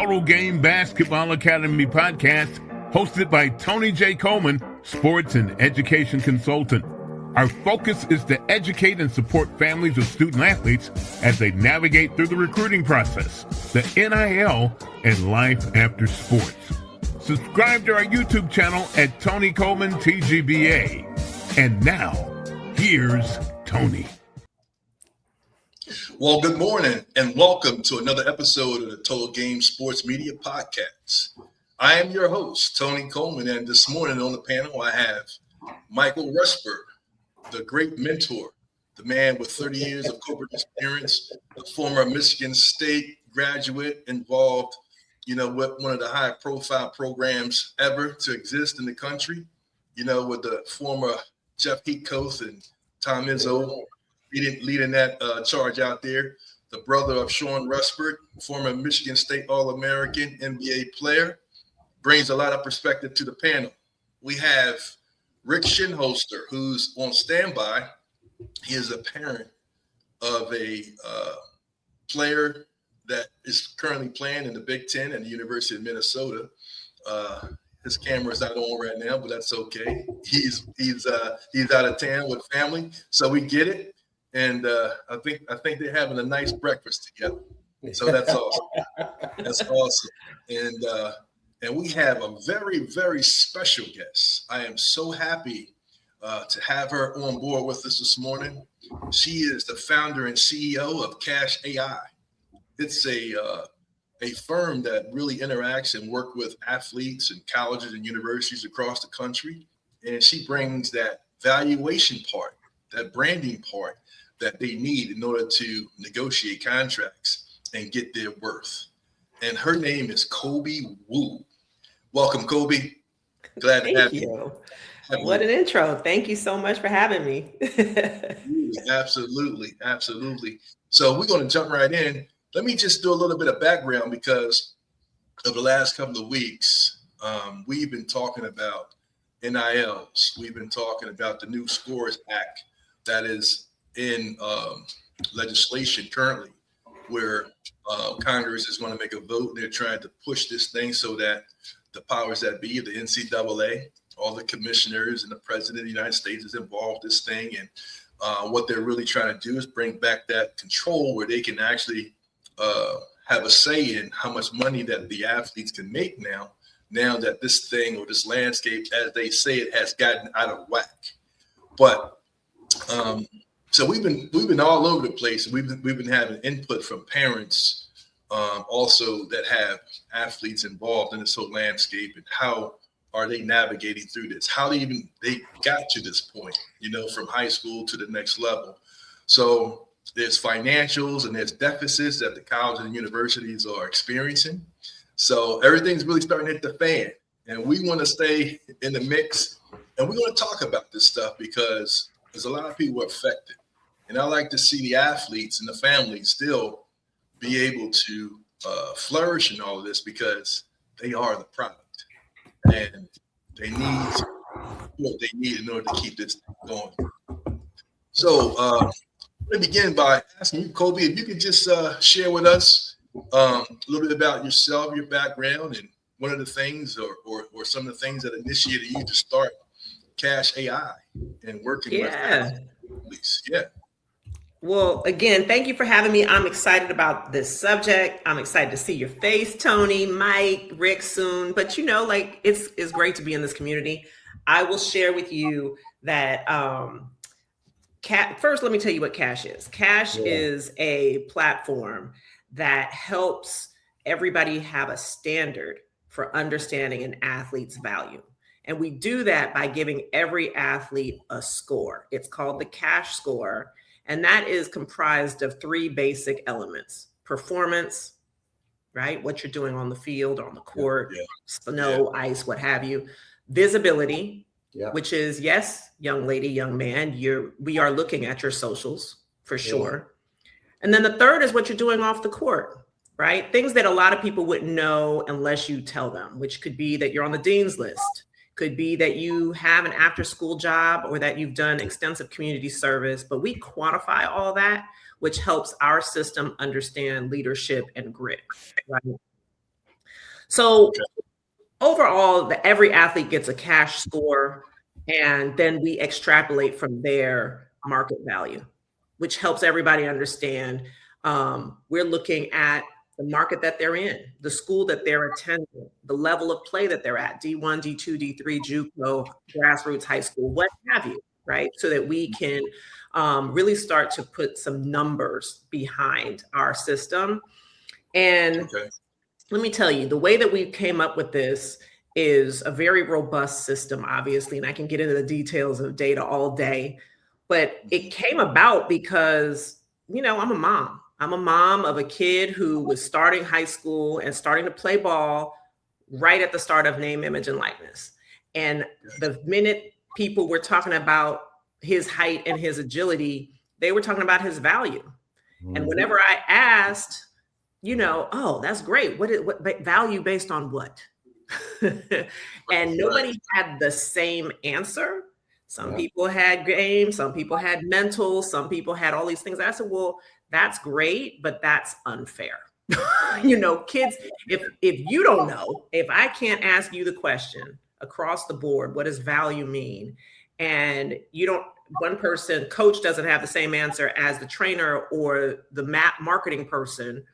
Total Game Basketball Academy podcast, hosted by Tony J. Coleman, sports and education consultant. Our focus is to educate and support families of student athletes as they navigate through the recruiting process, the NIL, and life after sports. Subscribe to our YouTube channel at Tony Coleman TGBA. And now, here's Tony. Well, good morning and welcome to another episode of the Total Game Sports Media Podcast. I am your host, Tony Coleman, and this morning on the panel I have Michael Rusberg, the great mentor, the man with 30 years of corporate experience, the former Michigan State graduate involved, with one of the high-profile programs ever to exist in the country, with the former Jeff Heathcote and Tom Izzo leading that charge out there. The brother of Sean Rusberg, former Michigan State All-American NBA player, brings a lot of perspective to the panel. We have Rick Shinholster, who's on standby. He is a parent of a player that is currently playing in the Big Ten at the University of Minnesota. His camera's not on right now, but that's okay. He's out of town with family, so we get it. And I think they're having a nice breakfast together. So that's awesome. That's awesome. And we have a very, very special guest. I am so happy to have her on board with us this morning. She is the founder and CEO of Cash AI. It's a firm that really interacts and works with athletes and colleges and universities across the country. And she brings that valuation part, that branding part that they need in order to negotiate contracts and get their worth. And her name is Kobe Wu. Welcome, Kobe. Glad to have you. What an intro. Thank you so much for having me. Absolutely. So we're going to jump right in. Let me just do a little bit of background because of the last couple of weeks, we've been talking about NILs. We've been talking about the new Scores Act that is in legislation currently, where Congress is going to make a vote. They're trying to push this thing so that the powers that be, the NCAA, all the commissioners and the president of the United States is involved in this thing. And what they're really trying to do is bring back that control where they can actually have a say in how much money that the athletes can make now that this thing or this landscape, as they say, it has gotten out of whack. But so we've been all over the place. We've been having input from parents also that have athletes involved in this whole landscape, and how are they navigating through this? How they got to this point, from high school to the next level. So there's financials and there's deficits that the colleges and universities are experiencing. So everything's really starting to hit the fan, and we want to stay in the mix, and we're going to talk about this stuff because there's a lot of people affected. And I like to see the athletes and the families still be able to flourish in all of this because they are the product, and they need what they need in order to keep this going. So let me begin by asking you, Kobe, if you could just share with us a little bit about yourself, your background, and one of the things or some of the things that initiated you to start Cash AI and working with athletes. Yeah. Well, again, thank you for having me. I'm excited about this subject. I'm excited to see your face, Tony, Mike, Rick soon. But it's great to be in this community. I will share with you that first, let me tell you what Cash is. Cash is a platform that helps everybody have a standard for understanding an athlete's value. And we do that by giving every athlete a score. It's called the Cash score. And that is comprised of three basic elements: performance, right? What you're doing on the field, on the court, snow, ice, what have you. Visibility, which is, yes, young lady, young man, we are looking at your socials for sure. And then the third is what you're doing off the court, right? Things that a lot of people wouldn't know unless you tell them, which could be that you're on the dean's list, could be that you have an after-school job, or that you've done extensive community service. But we quantify all that, which helps our system understand leadership and grit, right? So overall, every athlete gets a cash score, and then we extrapolate from their market value, which helps everybody understand. We're looking at the market that they're in, the school that they're attending, the level of play that they're at, D1, D2, D3, JUCO, grassroots, high school, what have you, right? So that we can really start to put some numbers behind our system. And let me tell you, the way that we came up with this is a very robust system, obviously, and I can get into the details of data all day, but it came about because, I'm a mom. I'm a mom of a kid who was starting high school and starting to play ball right at the start of name, image, and likeness. And the minute people were talking about his height and his agility, they were talking about his value. And whenever I asked, oh, that's great. What value based on what? And nobody had the same answer. Some people had game, some people had mental, some people had all these things. I said, well, that's great, but that's unfair. Kids, if you don't know, if I can't ask you the question across the board, what does value mean? And one person, coach doesn't have the same answer as the trainer or the marketing person,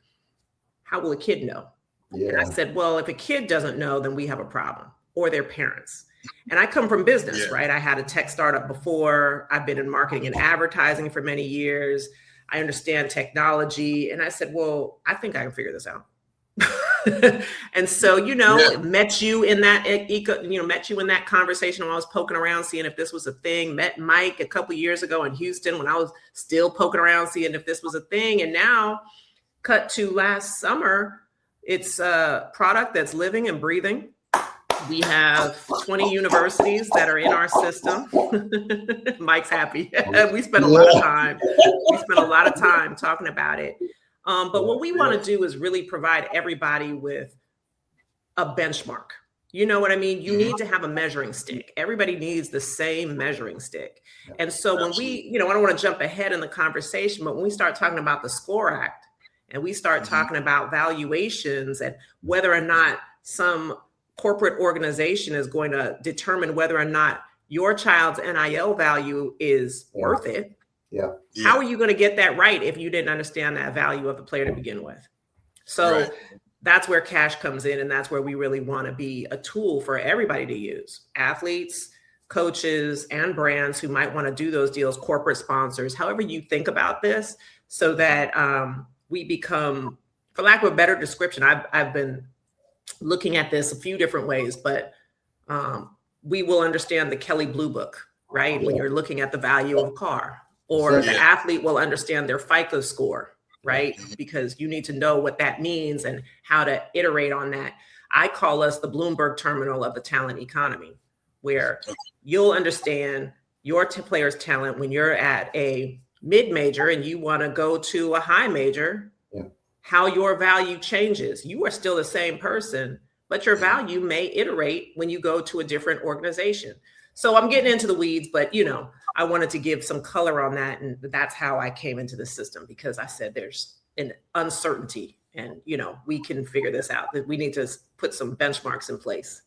how will a kid know? Yeah. And I said, well, if a kid doesn't know, then we have a problem, or their parents. And I come from business, right? I had a tech startup before. I've been in marketing and advertising for many years. I understand technology. And I said, well, I think I can figure this out. And so, met you in that, met you in that conversation when I was poking around, seeing if this was a thing. Met Mike a couple of years ago in Houston when I was still poking around, seeing if this was a thing. And now, cut to last summer, it's a product that's living and breathing. We have 20 universities that are in our system. Mike's happy. We spent a lot of time. We spent a lot of time talking about it. But what we want to do is really provide everybody with a benchmark. You know what I mean? You need to have a measuring stick. Everybody needs the same measuring stick. And so when we, I don't want to jump ahead in the conversation, but when we start talking about the SCORE Act and we start talking about valuations and whether or not some corporate organization is going to determine whether or not your child's NIL value is worth it. Yeah. How are you going to get that right if you didn't understand that value of the player to begin with? So that's where cash comes in. And that's where we really want to be a tool for everybody to use. Athletes, coaches, and brands who might want to do those deals, corporate sponsors, however you think about this, so that we become, for lack of a better description, I've been looking at this a few different ways, but we will understand the Kelly Blue Book, right? When you're looking at the value of a car, or the athlete will understand their FICO score, right? Because you need to know what that means and how to iterate on that. I call us the Bloomberg terminal of the talent economy, where you'll understand your player's talent when you're at a mid-major and you want to go to a high major, how your value changes. You are still the same person, but your value may iterate when you go to a different organization. So I'm getting into the weeds, but I wanted to give some color on that. And that's how I came into the system, because I said there's an uncertainty and, we can figure this out, that we need to put some benchmarks in place.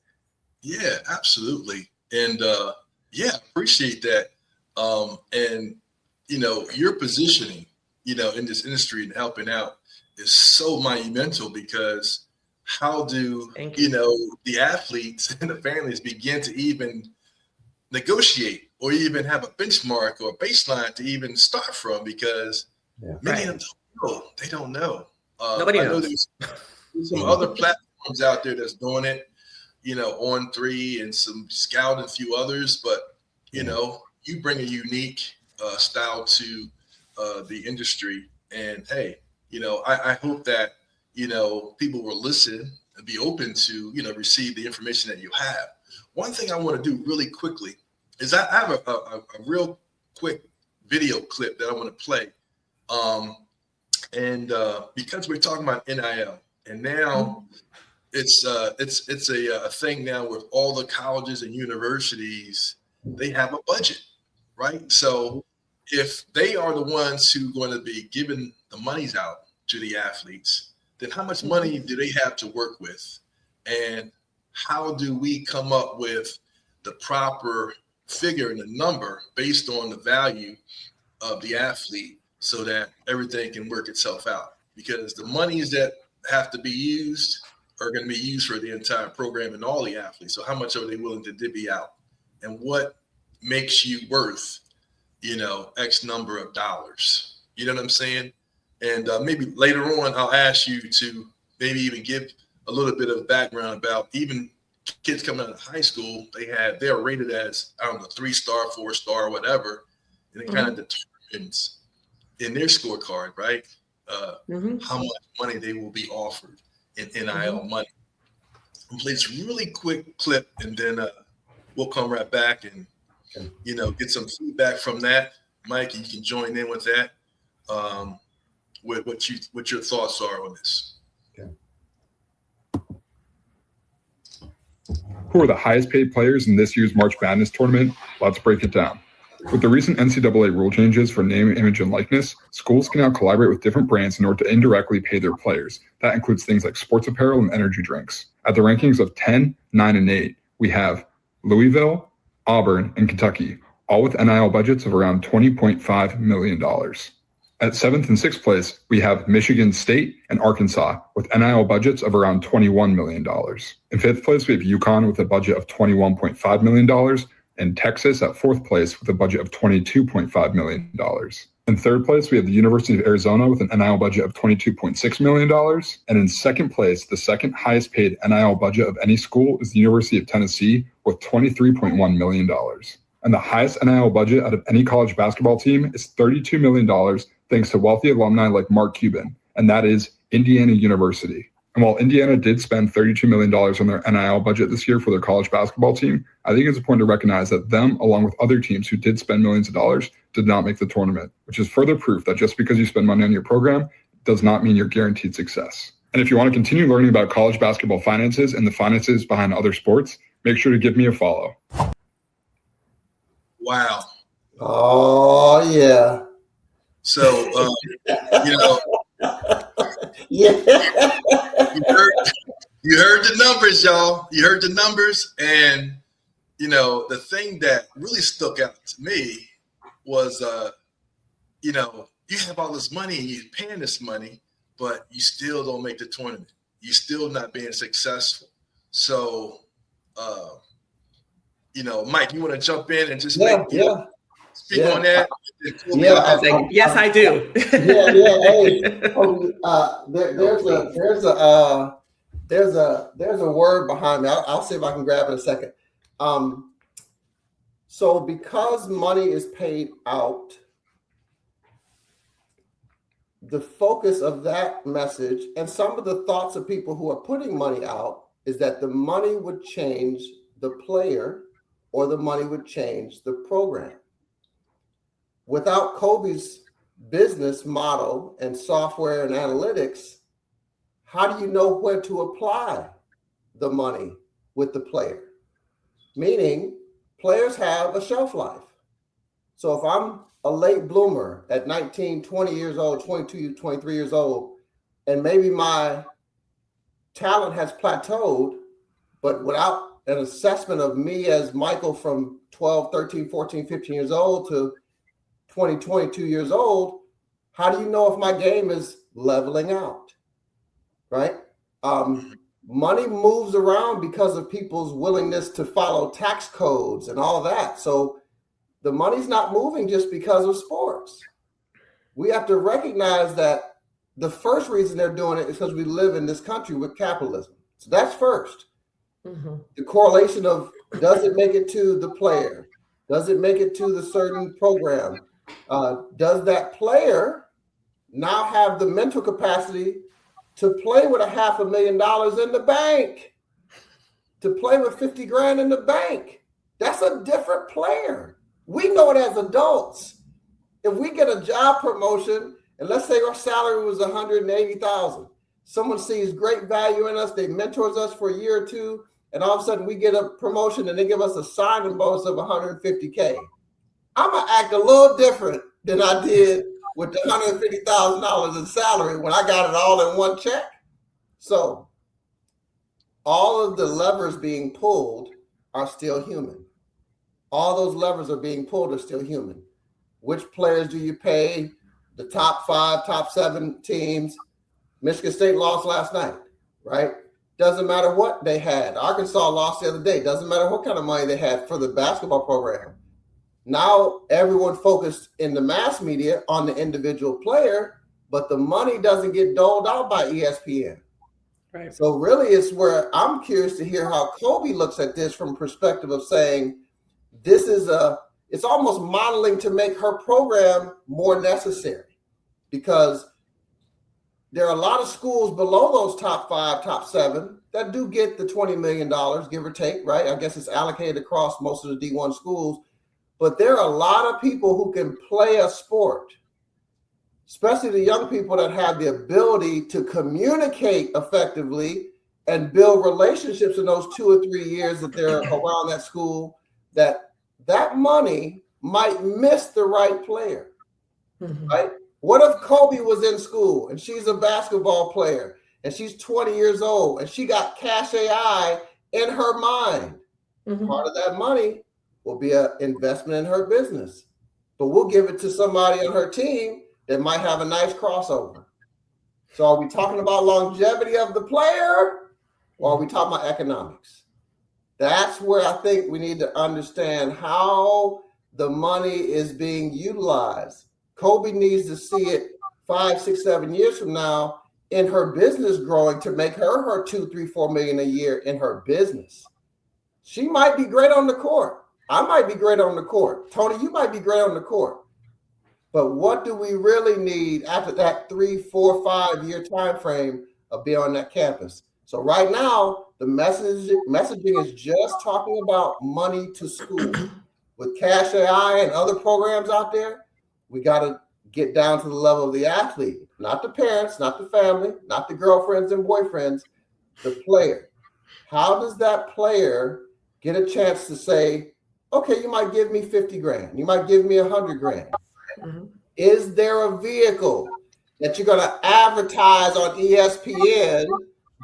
Yeah, absolutely. And appreciate that. And, your positioning, in this industry and helping out is so monumental, because how do, the athletes and the families begin to even negotiate or even have a benchmark or a baseline to even start from, because many of them don't know. They don't know. Nobody knows. I know there's some other platforms out there that's doing it, On3 and some Scout and a few others, but you bring a unique style to the industry. And hey, I hope that, people will listen and be open to, receive the information that you have. One thing I want to do really quickly is I have a real quick video clip that I want to play. Because we're talking about NIL, and now it's a thing now with all the colleges and universities, they have a budget, right? So if they are the ones who are going to be giving the monies out to the athletes, then how much money do they have to work with? and how do we come up with the proper figure and the number based on the value of the athlete so that everything can work itself out? Because the monies that have to be used are going to be used for the entire program and all the athletes. So how much are they willing to divvy out? And what makes you worth, X number of dollars? You know what I'm saying? And maybe later on, I'll ask you to maybe even give a little bit of background about even kids coming out of high school. They're rated as, 3-star, 4-star, whatever. And it kind of determines in their scorecard, right? How much money they will be offered in NIL money. I'm play this really quick clip, and then we'll come right back and get some feedback from that. Mike, you can join in with that. With what your thoughts are on this. Okay. Who are the highest paid players in this year's March Madness tournament? Let's break it down. With the recent NCAA rule changes for name, image, and likeness, schools can now collaborate with different brands in order to indirectly pay their players. That includes things like sports apparel and energy drinks. At the rankings of 10, 9, and 8, we have Louisville, Auburn, and Kentucky, all with NIL budgets of around $20.5 million. At 7th and 6th place, we have Michigan State and Arkansas with NIL budgets of around $21 million. In 5th place, we have UConn with a budget of $21.5 million, and Texas at 4th place with a budget of $22.5 million. In 3rd place, we have the University of Arizona with an NIL budget of $22.6 million. And in 2nd place, the second highest paid NIL budget of any school is the University of Tennessee with $23.1 million. And the highest NIL budget out of any college basketball team is $32 million, thanks to wealthy alumni like Mark Cuban, and that is Indiana University. And while Indiana did spend $32 million on their NIL budget this year for their college basketball team, I think it's important to recognize that them, along with other teams who did spend millions of dollars, did not make the tournament, which is further proof that just because you spend money on your program does not mean you're guaranteed success. And if you want to continue learning about college basketball finances and the finances behind other sports, make sure to give me a follow. Wow. Oh, yeah. So, Yeah. You heard the numbers, y'all. You heard the numbers. And, the thing that really stuck out to me was, you have all this money and you're paying this money, but you still don't make the tournament. You're still not being successful. So, Mike, you want to jump in and just speak on that? Yes, I do. Hey, there's a word behind me. I'll see if I can grab it in a second. So because money is paid out, the focus of that message and some of the thoughts of people who are putting money out is that the money would change the player or the money would change the program. Without Kobe's business model and software and analytics, how do you know where to apply the money with the player? Meaning, players have a shelf life. So if I'm a late bloomer at 19, 20 years old, 22, 23 years old, and maybe my talent has plateaued, but without an assessment of me as Michael from 12, 13, 14, 15 years old to 20, 22 years old, how do you know if my game is leveling out, right? Money moves around because of people's willingness to follow tax codes and all that. So the money's not moving just because of sports. We have to recognize that the first reason they're doing it is because we live in this country with capitalism. So that's first. Mm-hmm. The correlation of does it make it to the player? Does it make it to the certain program? Does that player now have the mental capacity to play with $500,000 in the bank, to play with 50 grand in the bank? That's a different player. We know it as adults. If we get a job promotion, and let's say our salary was $180,000, someone sees great value in us, they mentors us for a year or two, and all of a sudden we get a promotion and they give us a signing bonus of $150K. I'm gonna act a little different than I did with the $150,000 in salary when I got it all in one check. So all of the levers being pulled are still human. All those levers are being pulled are still human. Which players do you pay? The top 5, top 7 teams. Michigan State lost last night, right? Doesn't matter what they had. Arkansas lost the other day. Doesn't matter what kind of money they had for the basketball program. Now everyone focused in the mass media on the individual player, but the money doesn't get doled out by ESPN. Right. So really it's where I'm curious to hear how Kobe looks at this from a perspective of saying, this is it's almost modeling to make her program more necessary, because there are a lot of schools below those top 5, top 7 that do get the $20 million, give or take, right? I guess it's allocated across most of the D1 schools, but there are a lot of people who can play a sport, especially the young people that have the ability to communicate effectively and build relationships in those 2 or 3 years that they're around that school, that money might miss the right player, right? What if Kobe was in school and she's a basketball player and she's 20 years old and she got cash AI in her mind? Part of that money will be an investment in her business, but we'll give it to somebody on her team that might have a nice crossover. So are we talking about longevity of the player, or are we talking about economics? That's where I think we need to understand how the money is being utilized. Kobe needs to see it 5, 6, 7 years from now in her business growing to make her 2, 3, 4 million a year in her business. She might be great on the court. I might be great on the court. Tony, you might be great on the court. But what do we really need after that 3, 4, 5 year time frame of being on that campus? So right now, the messaging is just talking about money to school. With Cash AI and other programs out there, we got to get down to the level of the athlete, not the parents, not the family, not the girlfriends and boyfriends, the player. How does that player get a chance to say, okay, you might give me 50 grand, you might give me 100 grand. Is there a vehicle that you're going to advertise on ESPN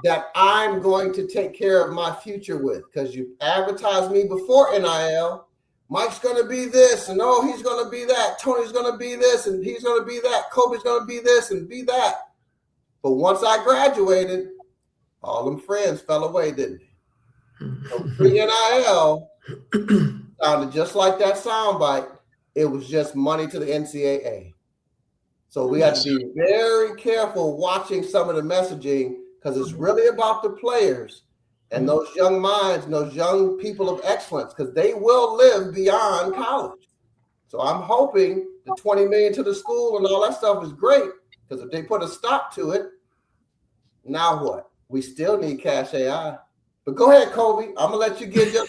that I'm going to take care of my future with? Because you advertised me before NIL. Mike's going to be this, and oh, he's going to be that. Tony's going to be this, and he's going to be that. Kobe's going to be this and be that. But once I graduated, all them friends fell away, didn't they? So pre-NIL sounded just like that soundbite. It was just money to the NCAA. So we have to be very careful watching some of the messaging, because it's really about the players and those young minds and those young people of excellence, because they will live beyond college. So I'm hoping the 20 million to the school and all that stuff is great, because if they put a stop to it, now what? We still need Cash AI. But go ahead, Kobe. I'm gonna let you get your.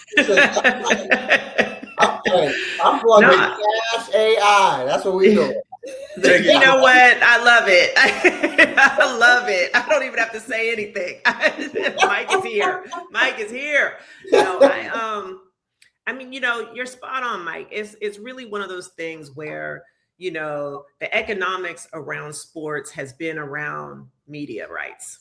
I'm going to Cash AI. That's what we're doing. You know what? I love it. I love it. I don't even have to say anything. Mike is here. Mike is here. I mean, you're spot on, Mike. It's really one of those things where, the economics around sports has been around media rights,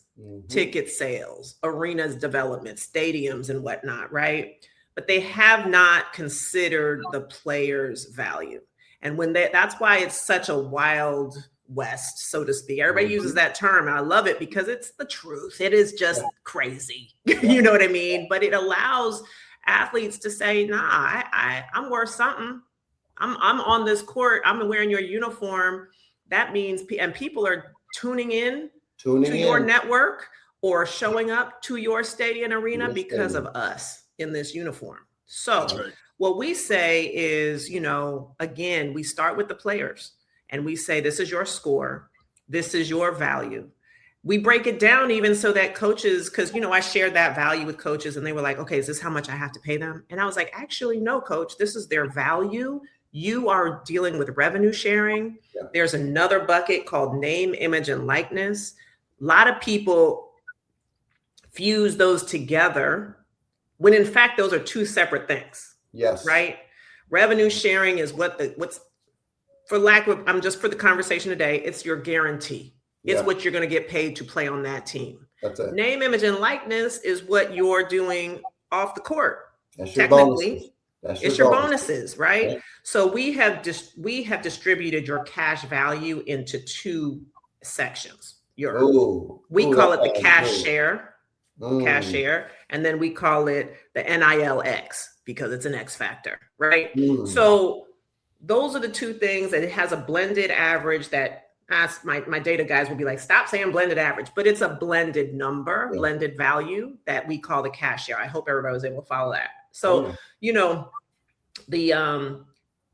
ticket sales, arenas development, stadiums and whatnot, right? But they have not considered the player's value. And that's why it's such a wild west, so to speak. Everybody uses that term, and I love it because it's the truth. It is just crazy. You know what I mean? But it allows athletes to say, nah, I'm worth something. I'm on this court. I'm wearing your uniform. That means, and people are tuning in to your network or showing up to your stadium arena because of us in this uniform. So what we say is, again, we start with the players and we say, this is your score. This is your value. We break it down even so that coaches, because, I shared that value with coaches and they were like, okay, is this how much I have to pay them? And I was like, actually, no, coach, this is their value. You are dealing with revenue sharing. Yeah. There's another bucket called name, image, and likeness. A lot of people fuse those together when in fact, those are two separate things. Yes. Right. Revenue sharing is what's for lack of, just for the conversation today, it's your guarantee. It's what you're going to get paid to play on that team. That's it. Name, image, and likeness is what you're doing off the court. That's your Technically, bonuses. That's it's your bonuses, right? Yeah. So we have distributed your cash value into two sections. We call it the cash share, and then we call it the NILX because it's an X factor, right? So those are the two things, and it has a blended average that my data guys will be like, stop saying blended average, but it's a blended number, blended value that we call the cash share. I hope everybody was able to follow that. So,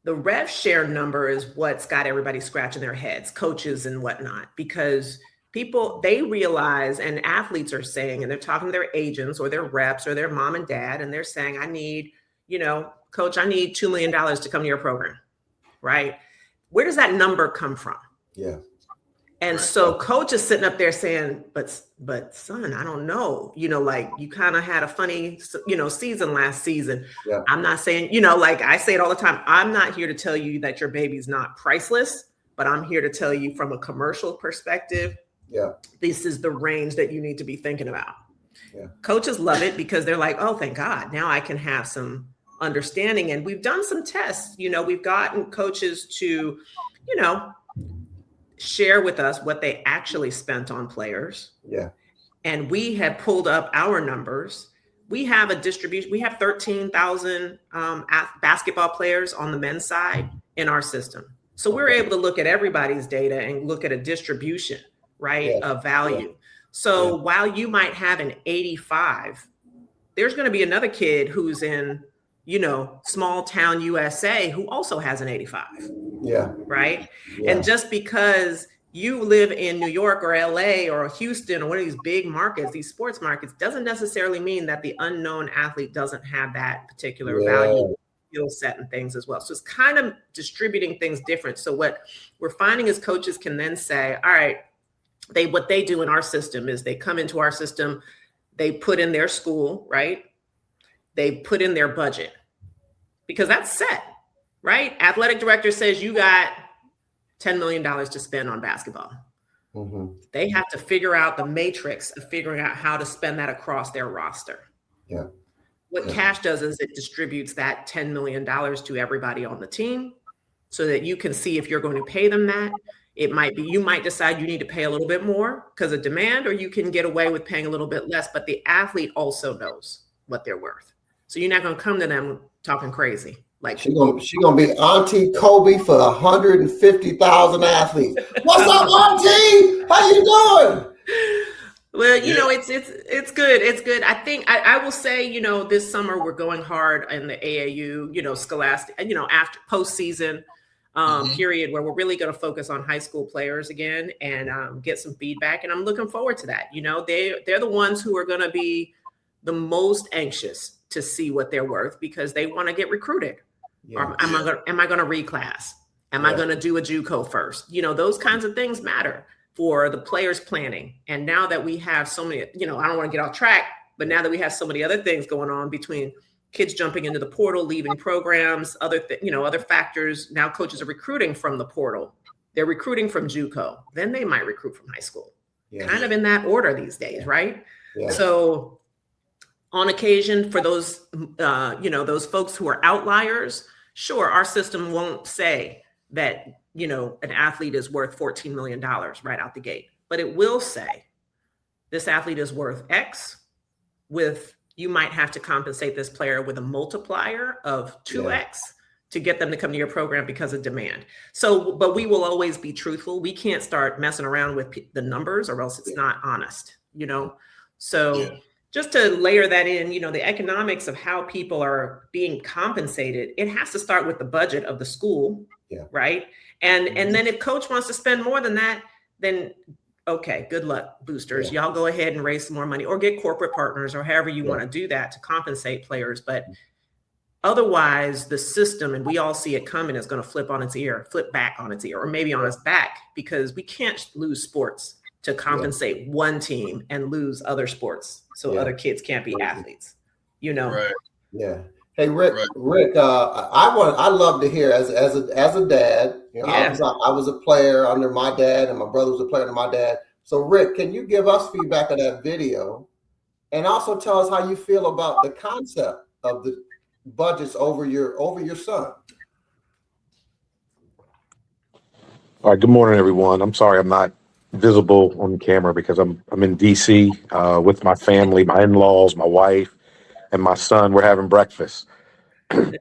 the rev share number is what's got everybody scratching their heads, coaches and whatnot, because people, they realize, and athletes are saying, and they're talking to their agents or their reps or their mom and dad, and they're saying, I need, coach, I need $2 million to come to your program, right? Where does that number come from? Yeah. And so coach is sitting up there saying, but son, I don't know, like you kind of had a funny, season last season. Yeah. I'm not saying, like I say it all the time, I'm not here to tell you that your baby's not priceless, but I'm here to tell you from a commercial perspective, this is the range that you need to be thinking about. Yeah. Coaches love it because they're like, oh, thank God, now I can have some understanding. And we've done some tests, we've gotten coaches to, share with us what they actually spent on players. Yeah. And we have pulled up our numbers. We have a distribution. We have 13,000 basketball players on the men's side in our system. So we're able to look at everybody's data and look at a distribution, right, of value. Yeah. So while you might have an 85, there's going to be another kid who's in, small town USA who also has an 85. Yeah. Right. Yeah. And just because you live in New York or LA or Houston or one of these big markets, these sports markets, doesn't necessarily mean that the unknown athlete doesn't have that particular value, skill set and things as well. So it's kind of distributing things different. So what we're finding is coaches can then say, all right, what they do in our system is they come into our system, they put in their school, right? They put in their budget because that's set, right? Athletic director says you got $10 million to spend on basketball. Mm-hmm. They have to figure out the matrix of figuring out how to spend that across their roster. Yeah. What cash does is it distributes that $10 million to everybody on the team so that you can see if you're going to pay them that. It might be, you might decide you need to pay a little bit more because of demand, or you can get away with paying a little bit less, but the athlete also knows what they're worth. So you're not going to come to them talking crazy. Like she gonna be Auntie Kobe for 150,000 athletes. What's up, Auntie? How you doing? Well, it's good. It's good. I think I will say, this summer we're going hard in the AAU, scholastic, after postseason period where we're really going to focus on high school players again and get some feedback. And I'm looking forward to that. They're the ones who are going to be the most anxious to see what they're worth because they want to get recruited. Yeah. Or am I going to reclass? Am I going to do a JUCO first? Those kinds of things matter for the players planning. And now that we have so many, I don't want to get off track, but now that we have so many other things going on between kids jumping into the portal, leaving programs, other factors. Now coaches are recruiting from the portal. They're recruiting from JUCO. Then they might recruit from high school. Yeah. Kind of in that order these days, right? Yeah. So on occasion for those, those folks who are outliers, sure, our system won't say that, an athlete is worth $14 million right out the gate, but it will say this athlete is worth X with, you might have to compensate this player with a multiplier of 2X to get them to come to your program because of demand. So, but we will always be truthful. We can't start messing around with the numbers or else it's not honest, So just to layer that in, the economics of how people are being compensated, it has to start with the budget of the school, right? And then if coach wants to spend more than that, then okay, good luck, boosters. Y'all go ahead and raise some more money or get corporate partners or however you want to do that to compensate players. But otherwise, the system, and we all see it coming, is going to flip back on its ear, or maybe on its back, because we can't lose sports to compensate one team and lose other sports so other kids can't be athletes, Right. Yeah. Hey, Rick, I love to hear as a dad, I was a player under my dad and my brother was a player under my dad. So Rick, can you give us feedback on that video and also tell us how you feel about the concept of the budgets over your son? All right. Good morning, everyone. I'm sorry I'm not visible on camera because I'm in DC with my family, my in-laws, my wife, and my son. We're having breakfast.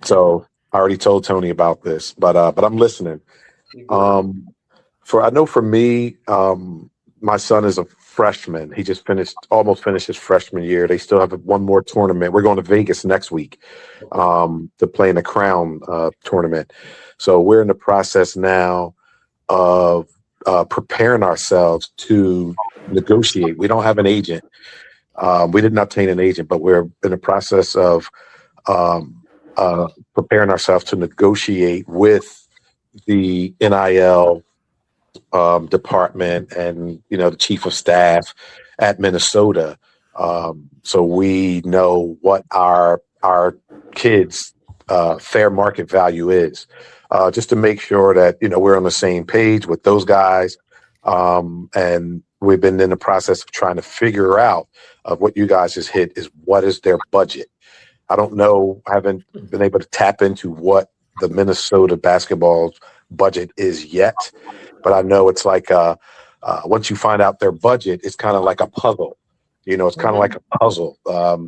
So I already told Tony about this, but I'm listening. For me, my son is a freshman. He just almost finished his freshman year. They still have one more tournament. We're going to Vegas next week to play in the Crown tournament. So we're in the process now of preparing ourselves to negotiate. We don't have an agent. We didn't obtain an agent, but we're in the process of preparing ourselves to negotiate with the NIL department and the chief of staff at Minnesota, so we know what our kids' fair market value is, just to make sure that we're on the same page with those guys. And we've been in the process of trying to figure out what you guys just hit is what is their budget. I don't know. I haven't been able to tap into what the Minnesota basketball budget is yet, but I know it's like once you find out their budget, it's kind of like a puzzle. It's kind of like a puzzle.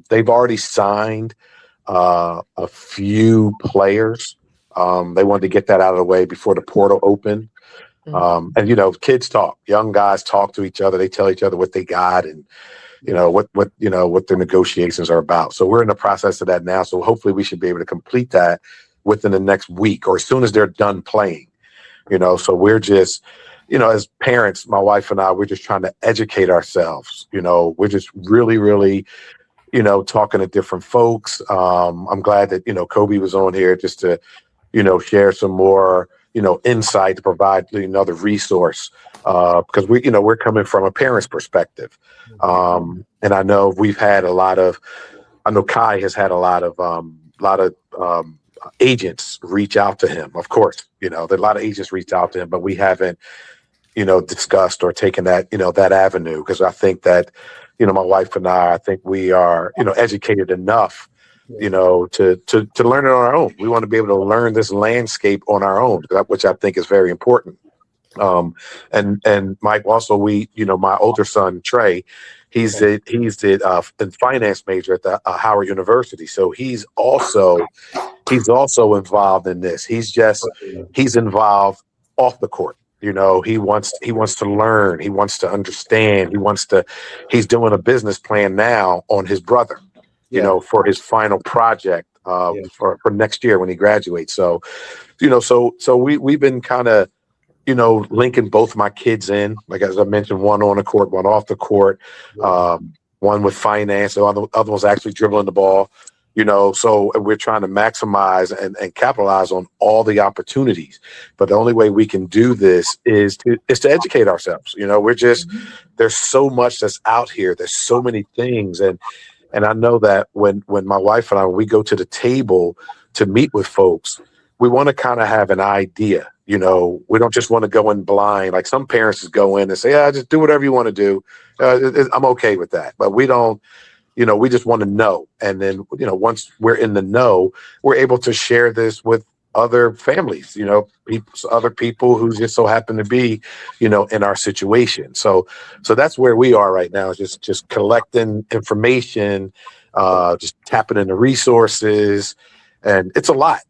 They've already signed a few players. They wanted to get that out of the way before the portal opened. And kids talk. Young guys talk to each other. They tell each other what they got and what their negotiations are about. So we're in the process of that now. So hopefully we should be able to complete that within the next week or as soon as they're done playing. So we're just, as parents, my wife and I, we're just trying to educate ourselves. We're just really, really, talking to different folks. I'm glad that, Kobe was on here just to, share some more, insight to provide another resource. Because we're coming from a parent's perspective. And I know we've had I know Kai has had a lot of agents reach out to him. Of course, there are a lot of agents reached out to him, but we haven't, discussed or taken that, that avenue. Because I think that, my wife and I think we are, educated enough, to learn it on our own. We want to be able to learn this landscape on our own, which I think is very important. And Mike, also my older son Trey, he's the finance major at the Howard University, so he's also involved in this. He's involved off the court. He wants to learn. He wants to understand. He's doing a business plan now on his brother, for his final project for next year when he graduates. So, so we've been kind of, linking both my kids in, like as I mentioned, one on the court, one off the court, one with finance, the other one's actually dribbling the ball, so we're trying to maximize and capitalize on all the opportunities. But the only way we can do this is to educate ourselves. There's so much that's out here. There's so many things. And I know that when my wife and I, when we go to the table to meet with folks, we want to kind of have an idea. We don't just want to go in blind. Like some parents just go in and say, just do whatever you want to do. I'm okay with that. But we don't, we just want to know. And then, once we're in the know, we're able to share this with other families, other people who just so happen to be, in our situation. So that's where we are right now, is just collecting information, just tapping into resources. And it's a lot.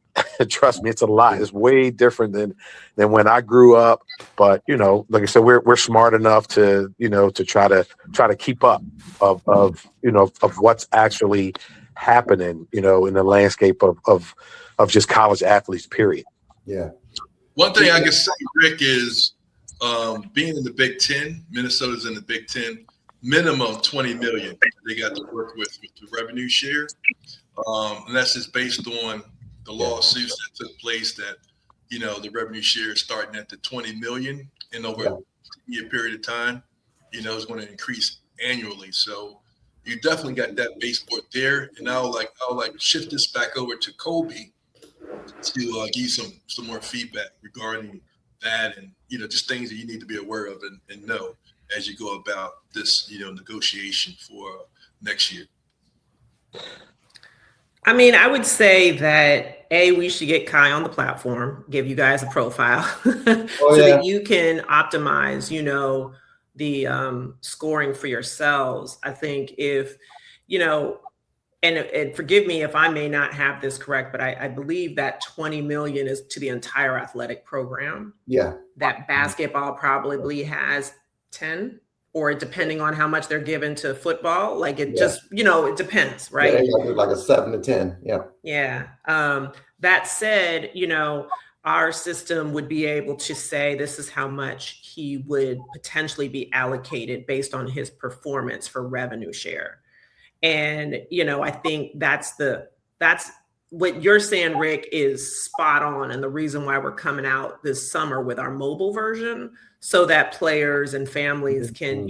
Trust me, it's a lot. It's way different than when I grew up. But like I said, we're smart enough to to try to keep up of what's actually happening in the landscape of just college athletes. Period. Yeah. One thing I can say, Rick, is being in the Big Ten. Minnesota's in the Big Ten. Minimum $20 million they got to work with the revenue share, and that's just based on the lawsuits that took place, that the revenue share is starting at the $20 million, and over a year period of time, is going to increase annually. So you definitely got that baseboard there. And I'll shift this back over to Kobe to give you some more feedback regarding that, and just things that you need to be aware of and know. as you go about this, negotiation for next year? I mean, I would say that we should get Kai on the platform, give you guys a profile so that you can optimize, the scoring for yourselves. I think if, and forgive me if I may not have this correct, but I believe that 20 million is to the entire athletic program. Yeah. That basketball probably has 10, or depending on how much they're given to football, like it just, it depends, right? Yeah, they gotta do like a 7 to 10. Yeah. Yeah. That said, our system would be able to say this is how much he would potentially be allocated based on his performance for revenue share. And, I think that's what you're saying, Rick, is spot on. And the reason why we're coming out this summer with our mobile version, so that players and families can,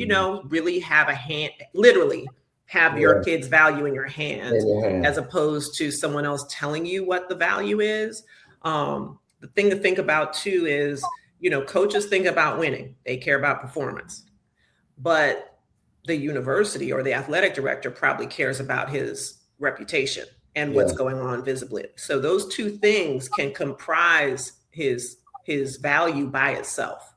really have a hand, literally have your kid's value in your hand, as opposed to someone else telling you what the value is. The thing to think about too is, coaches think about winning. They care about performance, but the university or the athletic director probably cares about his reputation and what's going on visibly. So those two things can comprise his value by itself.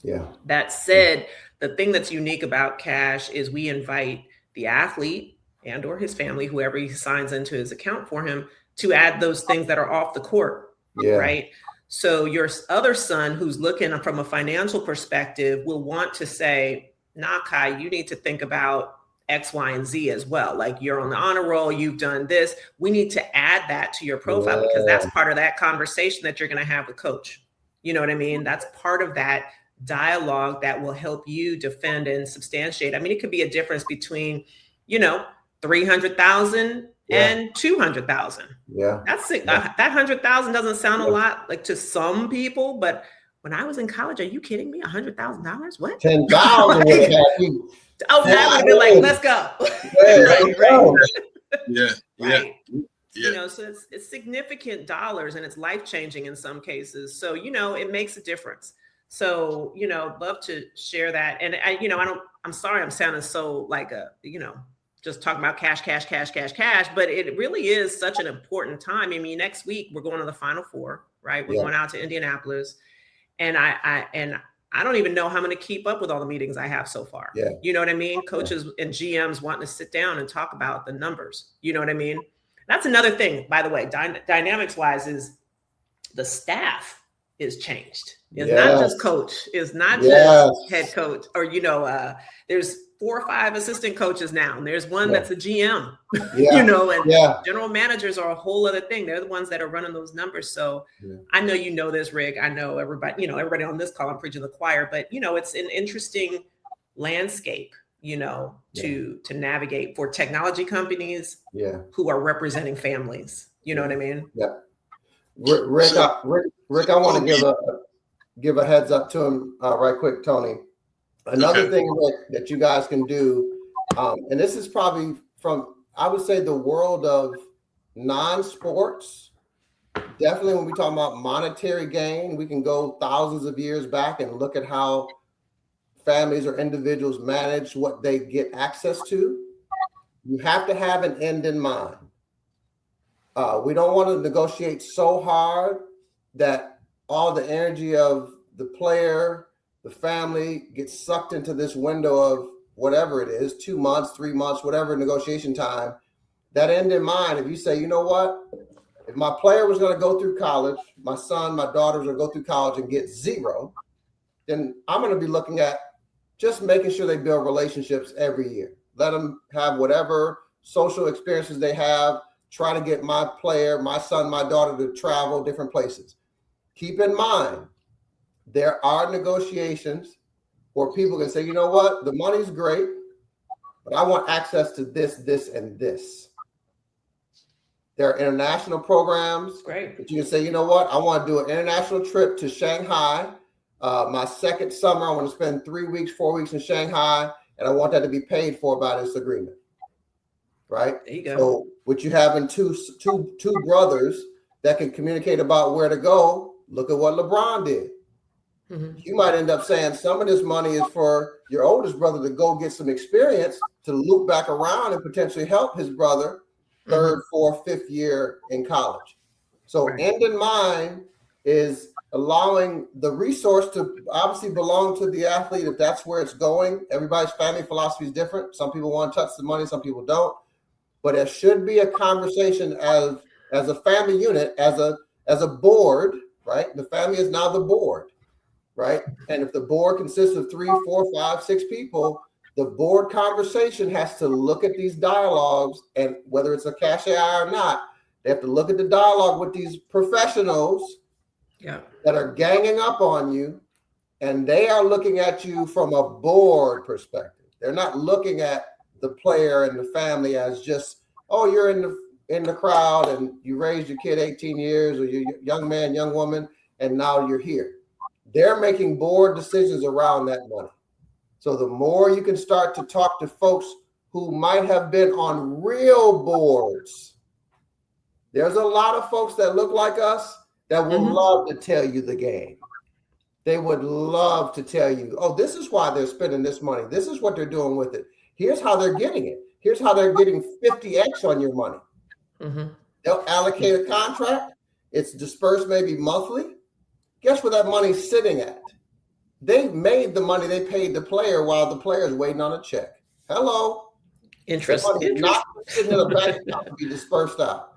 Yeah. That said, the thing that's unique about Cash is we invite the athlete and or his family, whoever he signs into his account for him, to add those things that are off the court. Right. So your other son who's looking from a financial perspective will want to say, nah, Kai, you need to think about X, Y, and Z as well. Like, you're on the honor roll, you've done this. We need to add that to your profile because that's part of that conversation that you're going to have with coach. You know what I mean? That's part of that dialogue that will help you defend and substantiate. I mean, it could be a difference between, 300,000 and 200,000. Yeah. That's it. That 100,000 doesn't sound a lot like to some people, but when I was in college, are you kidding me? $100,000? What? 10,000. Oh, that would have been like, let's go. Yeah. So it's significant dollars and it's life-changing in some cases. So, it makes a difference. So, love to share that. And I'm sorry, I'm sounding so like just talking about cash, but it really is such an important time. I mean, next week we're going to the Final Four, right? We're going out to Indianapolis. And I don't even know how I'm going to keep up with all the meetings I have so far. Yeah. You know what I mean? Coaches and GMs wanting to sit down and talk about the numbers. You know what I mean? That's another thing, by the way, dynamics wise, is the staff is changed. It's not just coach. It's not just head coach or, there's 4 or 5 assistant coaches now. And there's one that's a GM, and general managers are a whole other thing. They're the ones that are running those numbers. So I know you know this, Rick. I know everybody, everybody on this call, I'm preaching the choir, but it's an interesting landscape, to navigate for technology companies who are representing families. You know what I mean? Yeah. Rick, I want to give a heads up to him right quick, Tony. Another thing, Rick, that you guys can do, and this is probably from, I would say, the world of non-sports. Definitely when we talk about monetary gain, we can go thousands of years back and look at how families or individuals manage what they get access to. You have to have an end in mind. We don't want to negotiate so hard that all the energy of the player, the family gets sucked into this window of whatever it is, 2 months, 3 months, whatever negotiation time. That end in mind, if you say, you know what, if my player was going to go through college, my son, my daughter's going to go through college and get 0, then I'm going to be looking at just making sure they build relationships every year. Let them have whatever social experiences they have. Try to get my player, my son, my daughter to travel different places. Keep in mind, there are negotiations where people can say, you know what, the money's great, but I want access to this, this, and this. There are international programs. Great. That you can say, you know what, I want to do an international trip to Shanghai. My second summer, I want to spend 3 weeks, 4 weeks in Shanghai, and I want that to be paid for by this agreement. Right? There you go. So what you have in two brothers that can communicate about where to go, look at what LeBron did. You might end up saying some of this money is for your oldest brother to go get some experience to loop back around and potentially help his brother third, fourth, fifth year in college. So end in mind is allowing the resource to obviously belong to the athlete if that's where it's going. Everybody's family philosophy is different. Some people want to touch the money, some people don't. But it should be a conversation as a family unit, as a board, right? The family is now the board, right? And if the board consists of 3, 4, 5, 6 people, the board conversation has to look at these dialogues, and whether it's a cash AI or not, they have to look at the dialogue with these professionals that are ganging up on you, and they are looking at you from a board perspective. They're not looking at the player and the family as just, oh, you're in the crowd and you raised your kid 18 years, or you're a young man, young woman, and now you're here. They're making board decisions around that money. So the more you can start to talk to folks who might have been on real boards, there's a lot of folks that look like us that would love to tell you the game. They would love to tell you, oh, this is why they're spending this money. This is what they're doing with it. Here's how they're getting it. Here's how they're getting 50x on your money. They'll allocate a contract. It's dispersed maybe monthly. Guess where that money's sitting at? They've made the money they paid the player while the player is waiting on a check. Hello. Interest. Not sitting in a bank account to be dispersed out.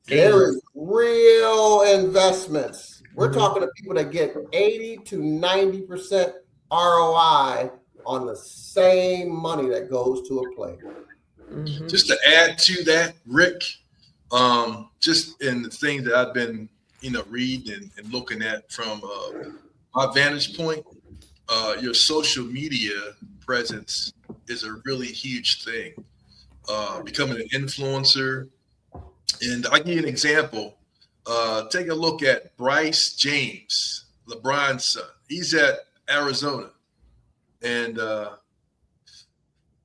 There is real investments. We're talking to people that get 80 to 90% ROI on the same money that goes to a player. Just to add to that, Rick, just in the things that I've been, reading and looking at from my vantage point, your social media presence is a really huge thing. Becoming an influencer. And I'll give you an example. Take a look at Bryce James, LeBron's son. He's at Arizona. And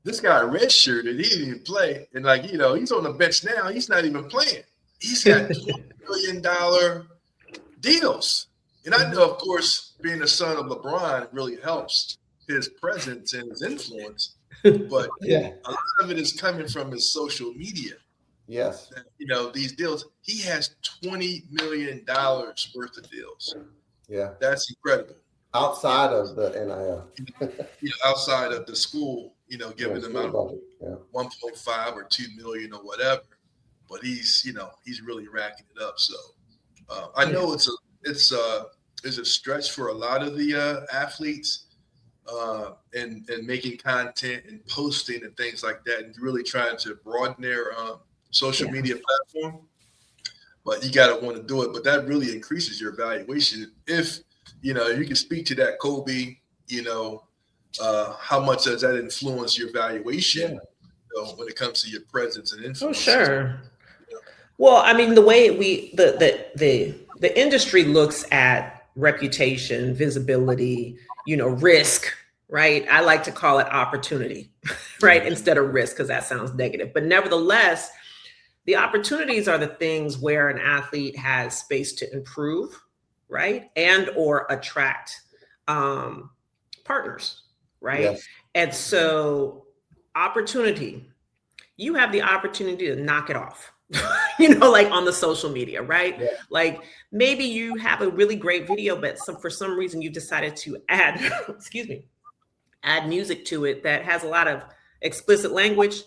this guy redshirted. He didn't even play. And he's on the bench now. He's not even playing. He's got $20 million deals. And I know, of course, being the son of LeBron really helps his presence and his influence. But a lot of it is coming from his social media. Yes. These deals, he has $20 million worth of deals. Yeah. That's incredible. Outside of the NIL. Outside of the school, giving them out 1.5 or 2 million or whatever. But he's really racking it up. So I know it's a stretch for a lot of the athletes and making content and posting and things like that, and really trying to broaden their social media platform, but you got to want to do it. But that really increases your valuation. If, you can speak to that, Kobe, how much does that influence your valuation when it comes to your presence and influence? Oh, sure. Well, I mean, the way the industry looks at reputation, visibility, risk, right? I like to call it opportunity, right? Instead of risk, because that sounds negative. But nevertheless, the opportunities are the things where an athlete has space to improve, right? And or attract partners, right? Yes. And so opportunity, you have the opportunity to knock it off, like on the social media, right? Yeah. Like maybe you have a really great video, but for some reason you decided to add, add music to it that has a lot of explicit language,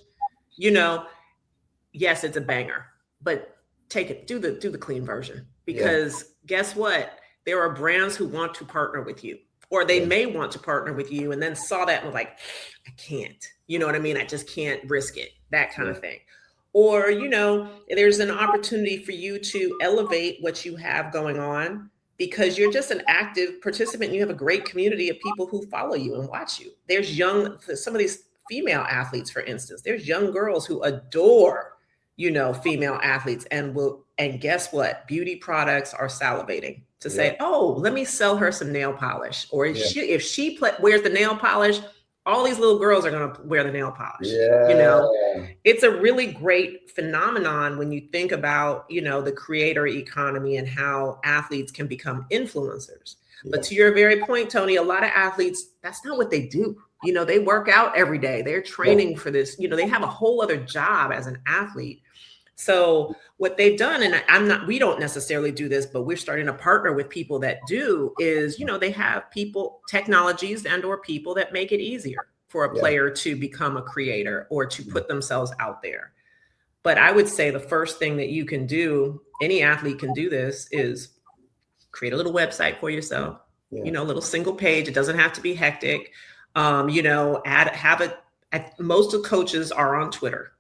yes, it's a banger, but do the clean version, because guess what? There are brands who want to partner with you, or they may want to partner with you and then saw that and was like, I can't, you know what I mean? I just can't risk it, that kind of thing. Or, there's an opportunity for you to elevate what you have going on because you're just an active participant. You have a great community of people who follow you and watch you. There's some of these female athletes, for instance, there's young girls who adore female athletes and guess what? Beauty products are salivating to say, oh, let me sell her some nail polish. Or if she wears the nail polish, all these little girls are going to wear the nail polish. It's a really great phenomenon when you think about, the creator economy and how athletes can become influencers. But to your very point, Tony, a lot of athletes, that's not what they do. You know, they work out every day. They're training for this. You know, they have a whole other job as an athlete. So what they've done, and we don't necessarily do this, but we're starting to partner with people that do, is, you know, they have people, technologies and or people that make it easier for a player to become a creator or to put themselves out there. But I would say the first thing that you can do, any athlete can do this, is create a little website for yourself, you know, a little single page. It doesn't have to be hectic. You know, most of coaches are on Twitter,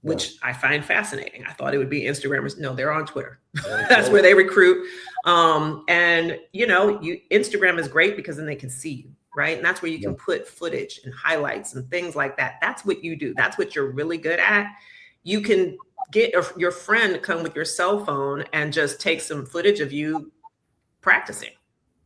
which I find fascinating. I thought it would be Instagrammers. No, they're on Twitter. That's where they recruit. And, you know, Instagram is great because then they can see you, right? And that's where you can put footage and highlights and things like that. That's what you do. That's what you're really good at. You can get your friend to come with your cell phone and just take some footage of you practicing.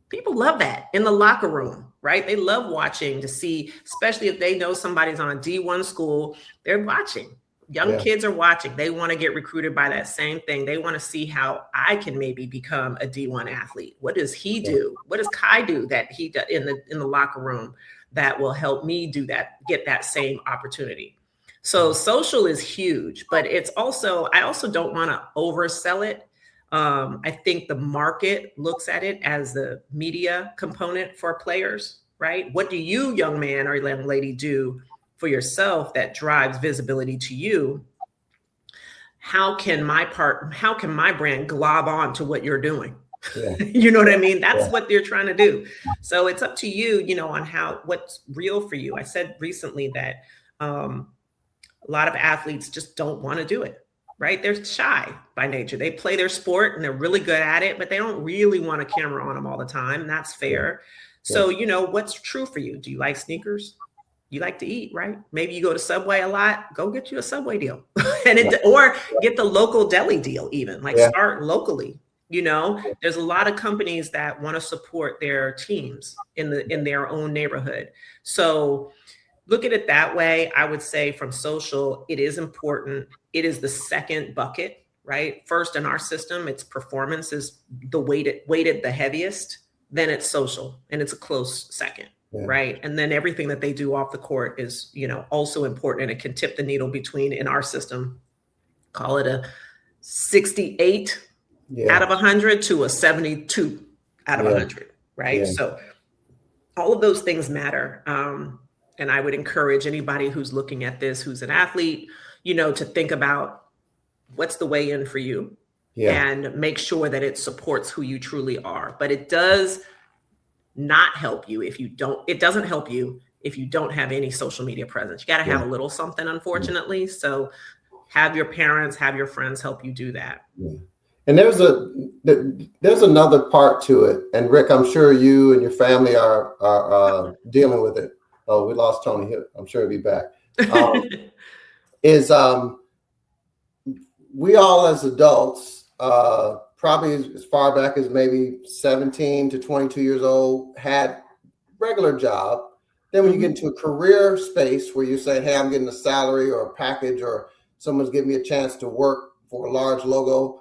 People love that in the locker room, right? They love watching to see, especially if they know somebody's on a D1 school, they're watching. Young kids are watching. They want to get recruited by that same thing. They want to see how I can maybe become a D1 athlete. What does he do? What does Kai do that he does in the locker room that will help me do that, get that same opportunity? So social is huge, but it's also, I also don't want to oversell it. I think the market looks at it as the media component for players, right? What do you, young man or young lady, do for yourself that drives visibility to you? How can my brand glob on to what you're doing? You know what I mean? That's what they're trying to do. So it's up to you, you know, on what's real for you. I said recently that a lot of athletes just don't want to do it. Right? They're shy by nature. They play their sport and they're really good at it, but they don't really want a camera on them all the time. And that's fair. So, you know, what's true for you? Do you like sneakers? You like to eat, right? Maybe you go to Subway a lot. Go get you a Subway deal or get the local deli deal, even start locally. You know, there's a lot of companies that want to support their teams in their own neighborhood. So look at it that way. I would say from social, it is important. It is the second bucket, right? First in our system, it's performance is the weighted the heaviest. Then it's social, and it's a close second, right? And then everything that they do off the court is, you know, also important, and it can tip the needle between, in our system, call it a 68 out of 100 to a 72 out of 100, right? So all of those things matter. And I would encourage anybody who's looking at this, who's an athlete, you know, to think about what's the way in for you and make sure that it supports who you truly are. But it does not help you if you don't, it doesn't help you if you don't have any social media presence. You got to have a little something, unfortunately. So have your parents, have your friends help you do that. And there's another part to it. And Rick, I'm sure you and your family are dealing with it. Oh, we lost Tony. I'm sure he'll be back. We all as adults, probably as far back as maybe 17 to 22 years old, had regular job. Then when you get into a career space where you're saying, hey, I'm getting a salary or a package, or someone's giving me a chance to work for a large logo,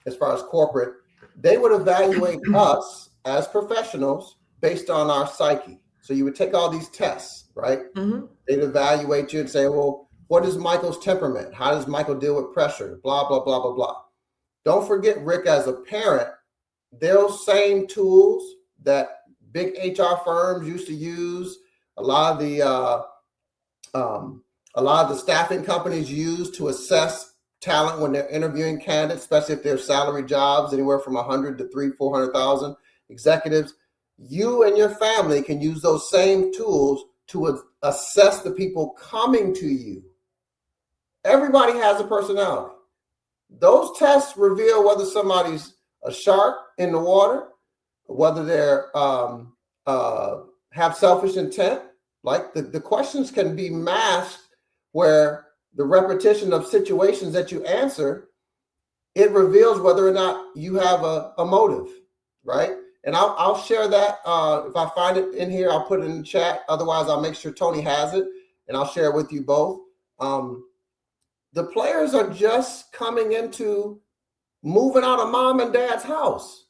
as far as corporate, they would evaluate us as professionals based on our psyche. So you would take all these tests, right? They'd evaluate you and say, well, what is Michael's temperament? How does Michael deal with pressure? Blah, blah, blah, blah, blah. Don't forget, Rick, as a parent, those same tools that big HR firms used to use, a lot of the staffing companies use to assess talent when they're interviewing candidates, especially if they're salary jobs, anywhere from 100 to 300,000-400,000 executives. You and your family can use those same tools to assess the people coming to you. Everybody has a personality. Those tests reveal whether somebody's a shark in the water, whether they're have selfish intent. Like the questions can be masked, where the repetition of situations that you answer, it reveals whether or not you have a motive, right? And I'll share that. If I find it in here, I'll put it in the chat. Otherwise, I'll make sure Tony has it, and I'll share it with you both. The players are just coming into moving out of mom and dad's house.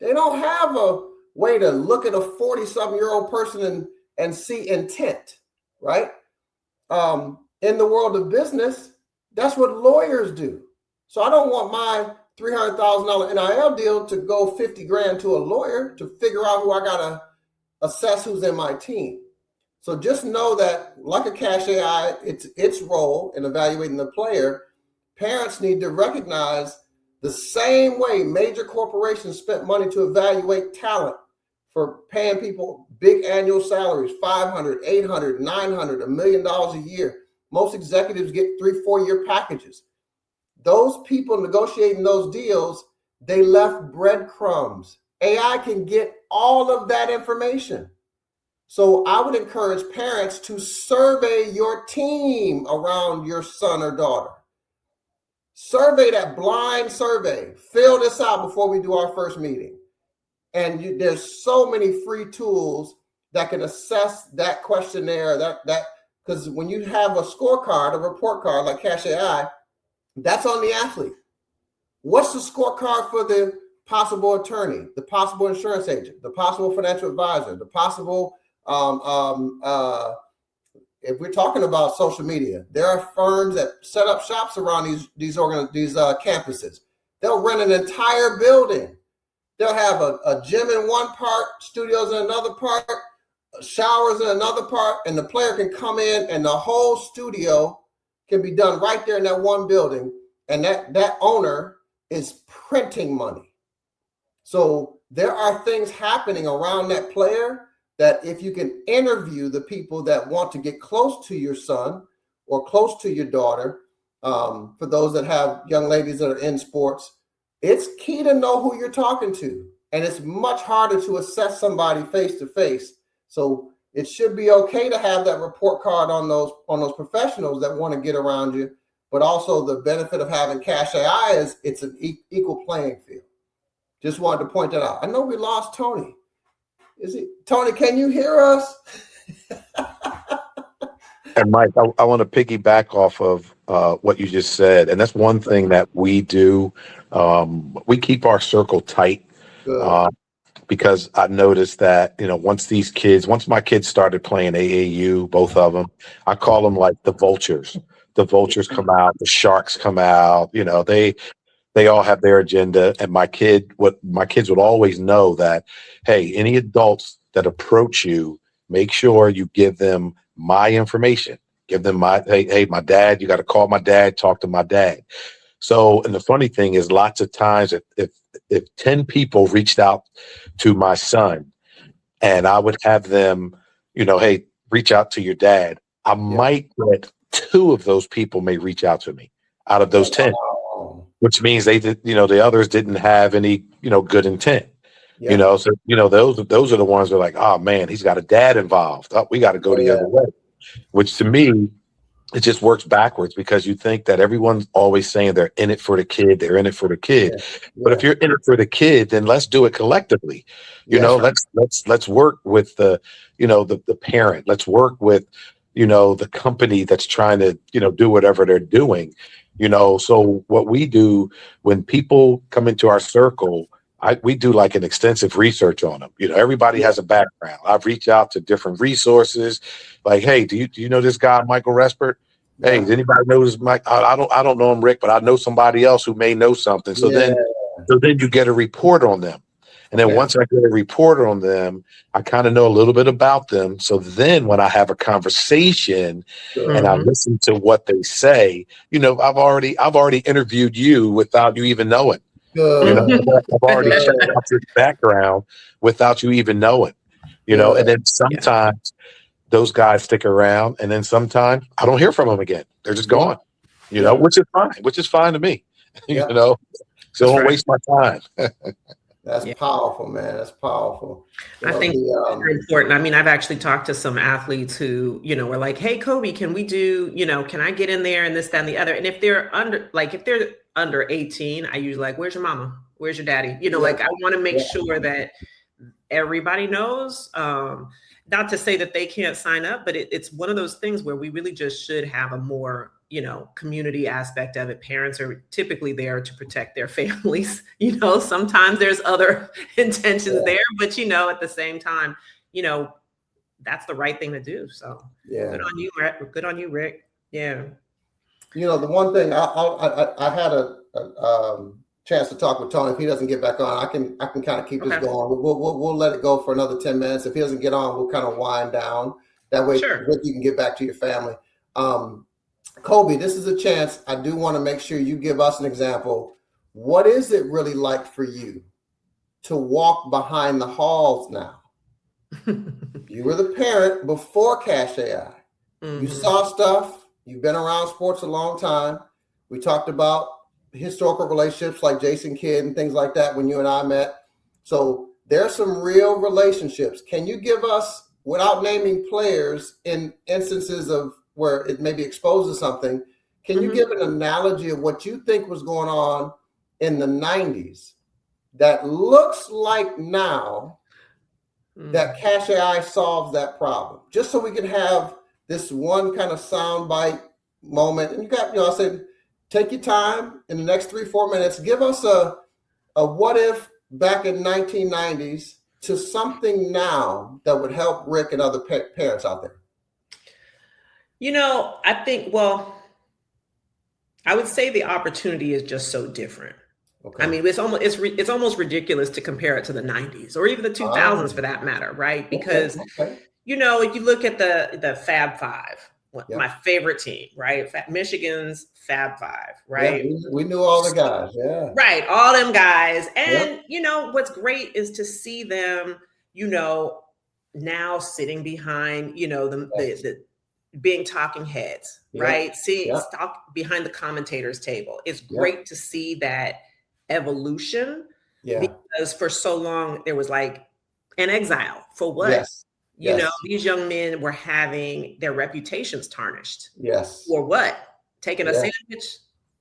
They don't have a way to look at a 40-something-year-old person and see intent, right? In the world of business, that's what lawyers do. So I don't want my $300,000 NIL deal to go 50 grand to a lawyer to figure out who I gotta assess who's in my team. So just know that, like a Cash AI, its role in evaluating the player, parents need to recognize the same way major corporations spent money to evaluate talent for paying people big annual salaries, $500, $800, $900, $1 million a year. Most executives get 3-4 year packages. Those people negotiating those deals, they left breadcrumbs. AI can get all of that information. So I would encourage parents to survey your team around your son or daughter. Survey that blind survey. Fill this out before we do our first meeting. And there's so many free tools that can assess that questionnaire, because when you have a scorecard, a report card like Cash AI, that's on the athlete. What's the scorecard for the possible attorney, the possible insurance agent, the possible financial advisor, the possible, if we're talking about social media, there are firms that set up shops around these campuses. They'll rent an entire building. They'll have a gym in one part, studios in another part, showers in another part, and the player can come in and the whole studio can be done right there in that one building. And that owner is printing money. So there are things happening around that player that if you can interview the people that want to get close to your son or close to your daughter, for those that have young ladies that are in sports, it's key to know who you're talking to. And it's much harder to assess somebody face to face. So it should be okay to have that report card on those professionals that want to get around you. But also the benefit of having Cash AI is it's an equal playing field. Just wanted to point that out. I know we lost Tony. Tony, can you hear us? And Mike, I want to piggyback off of what you just said. And that's one thing that we do. We keep our circle tight because I noticed that, once my kids started playing AAU, both of them, I call them like the vultures. The vultures come out, the sharks come out, they all have their agenda. And my kids would always know that, hey, any adults that approach you, make sure you give them my information. Give them hey, my dad, you got to call my dad, talk to my dad. So, and the funny thing is, lots of times if 10 people reached out to my son and I would have them, hey, reach out to your dad, I might get 2 of those people may reach out to me out of those 10. Which means they did, the others didn't have any, good intent. So, those are the ones that are like, oh man, he's got a dad involved. Oh, we got to go the other way. Which to me, it just works backwards because you think that everyone's always saying they're in it for the kid. They're in it for the kid. But if you're in it for the kid, then let's do it collectively. Let's work with the parent. Let's work with, the company that's trying to, do whatever they're doing. So what we do when people come into our circle, we do like an extensive research on them. Everybody has a background. I've reached out to different resources, like, hey, do you know this guy, Michael Respert? Hey, does anybody know this Mike? I don't know him, Rick, but I know somebody else who may know something. So then you get a report on them. And then once I get a report on them, I kind of know a little bit about them. So then when I have a conversation and I listen to what they say, I've already interviewed you without you even knowing. I've already checked out your background without you even knowing. And then sometimes those guys stick around, and then sometimes I don't hear from them again. They're just gone. Which is fine to me. So don't waste my time. That's powerful, man. That's powerful. I think it's very important. I mean, I've actually talked to some athletes who, were like, hey, Kobe, can we do, can I get in there and this, that, and the other? And if they're under 18, I usually like, where's your mama? Where's your daddy? I want to make sure that everybody knows. not to say that they can't sign up, but it's one of those things where we really just should have a more, community aspect of it. Parents are typically there to protect their families. Sometimes there's other intentions there, but at the same time, that's the right thing to do. So good on you, Rick. Good on you, Rick. Yeah. The one thing I had a chance to talk with Tony. If he doesn't get back on, I can kind of keep this going. We'll let it go for another 10 minutes. If he doesn't get on, we'll kind of wind down. That way, Rick, you can get back to your family. Kobe, this is a chance. I do want to make sure you give us an example. What is it really like for you to walk behind the halls now? You were the parent before Cash AI. You saw stuff. You've been around sports a long time. We talked about historical relationships like Jason Kidd and things like that when you and I met. So there's some real relationships. Can you give us, without naming players, in instances of where it maybe exposes something, can you give an analogy of what you think was going on in the 90s that looks like now that Cash AI solves that problem? Just so we can have this one kind of soundbite moment. And you got, I said, take your time in the next 3-4 minutes. Give us a what if back in 1990s to something now that would help Rick and other parents out there. I think, I would say the opportunity is just so different. Okay. I mean, it's almost ridiculous to compare it to the 90s or even the 2000s for that matter, right? Because, if you look at the Fab Five, my favorite team, right? Michigan's Fab Five, right? Yeah, we knew all the guys, yeah. Right, all them guys. And, what's great is to see them, now sitting behind, the being talking heads, right? Stop behind the commentators table. It's great to see that evolution because for so long there was like an exile for what? These young men were having their reputations tarnished. For what? Taking a sandwich?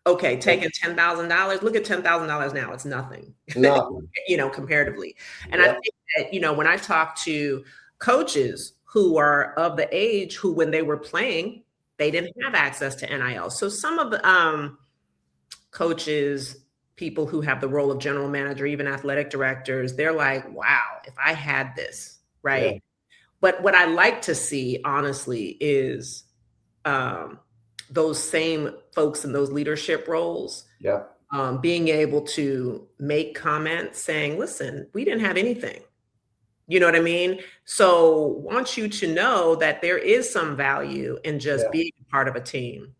Okay, taking $10,000. Look at $10,000 now. It's nothing. Comparatively. And I think that, when I talk to coaches who are of the age who, when they were playing, they didn't have access to NIL. So some of the coaches, people who have the role of general manager, even athletic directors, they're like, wow, if I had this, right? Yeah. But what I like to see, honestly, is those same folks in those leadership roles being able to make comments saying, listen, we didn't have anything. You know what I mean? So want you to know that there is some value in just being part of a team.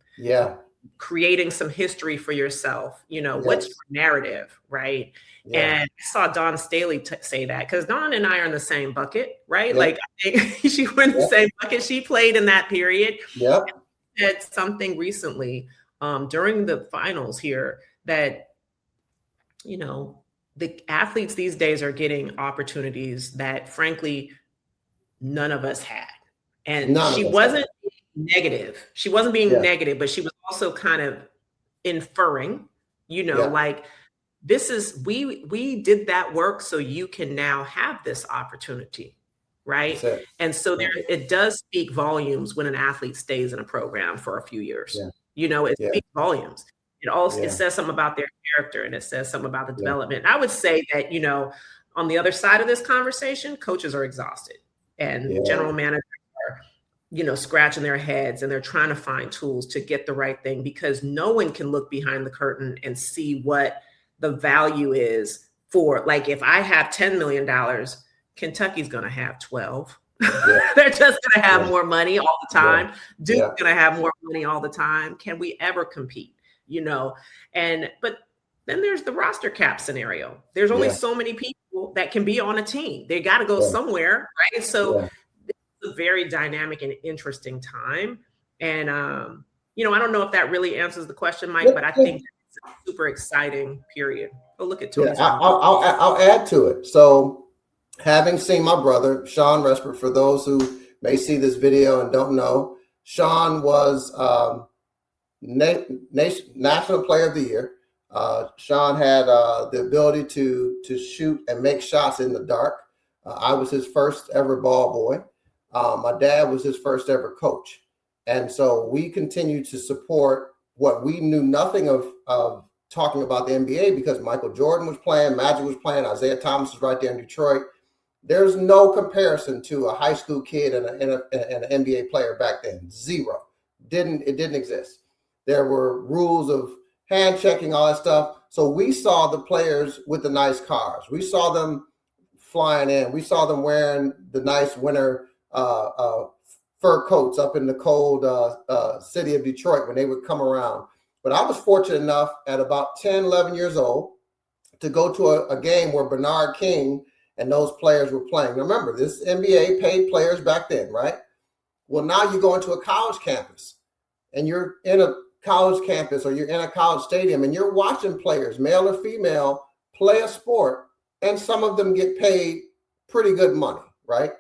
Creating some history for yourself. What's your narrative, right? And I saw Dawn Staley say that because Dawn and I are in the same we're in the same bucket. She played in that period. Said something recently during the finals here that, the athletes these days are getting opportunities that, frankly, none of us had. And she wasn't negative. She wasn't being negative, but she was also kind of inferring, like, this is, we did that work so you can now have this opportunity, right? And so it does speak volumes when an athlete stays in a program for a few years. It speaks volumes. It says something about their character and it says something about the development. I would say that, on the other side of this conversation, coaches are exhausted and general managers are, scratching their heads and they're trying to find tools to get the right thing because no one can look behind the curtain and see what the value is for, like, if I have $10 million, Kentucky's going to have 12. They're just going to have more money all the time. Duke's going to have more money all the time. Can we ever compete? But then there's the roster cap scenario. There's only so many people that can be on a team. They got to go somewhere, right? So it's a very dynamic and interesting time. And, I don't know if that really answers the question, Mike, but I think it's a super exciting period. Go look at Tony's. I'll add to it. So having seen my brother, Sean Respert, for those who may see this video and don't know, Sean was National Player of the Year. Sean had the ability to shoot and make shots in the dark. I was his first ever ball boy. My dad was his first ever coach. And so we continue to support what we knew nothing of talking about the NBA, because Michael Jordan was playing, Magic was playing, Isaiah Thomas was right there in Detroit. There's no comparison to a high school kid and an NBA player back then. Zero. It didn't exist. There were rules of hand checking, all that stuff. So we saw the players with the nice cars. We saw them flying in. We saw them wearing the nice winter fur coats up in the cold city of Detroit when they would come around. But I was fortunate enough at about 10, 11 years old to go to a game where Bernard King and those players were playing. Remember, this NBA paid players back then, right? Well, now you go into a college campus and you're in a college campus or you're in a college stadium and you're watching players, male or female, play a sport, and some of them get paid pretty good money, right?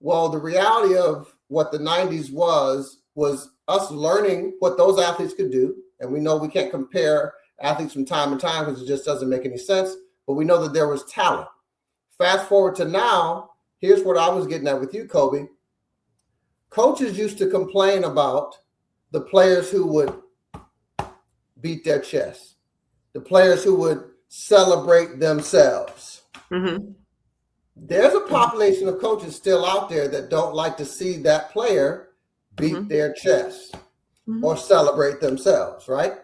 Well, the reality of what the 90s was us learning what those athletes could do. And we know we can't compare athletes from time to time because it just doesn't make any sense. But we know that there was talent. Fast forward to now, here's what I was getting at with you, Kobe. Coaches used to complain about the players who would beat their chest, the players who would celebrate themselves. Mm-hmm. There's a population of coaches still out there that don't like to see that player beat their chest or celebrate themselves, right?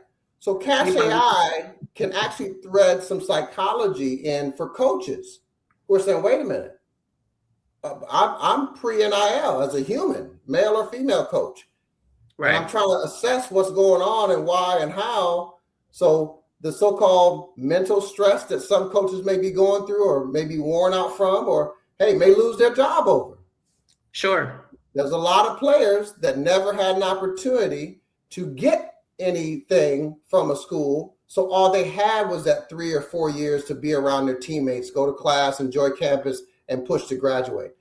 So Cash AI can actually thread some psychology in for coaches who are saying, wait a minute, I'm pre-NIL as a human, male or female coach. Right. And I'm trying to assess what's going on and why and how. So the so-called mental stress that some coaches may be going through or may be worn out from, or, hey, may lose their job over. Sure. There's a lot of players that never had an opportunity to get anything from a school. So all they had was that 3 or 4 years to be around their teammates, go to class, enjoy campus, and push to graduate.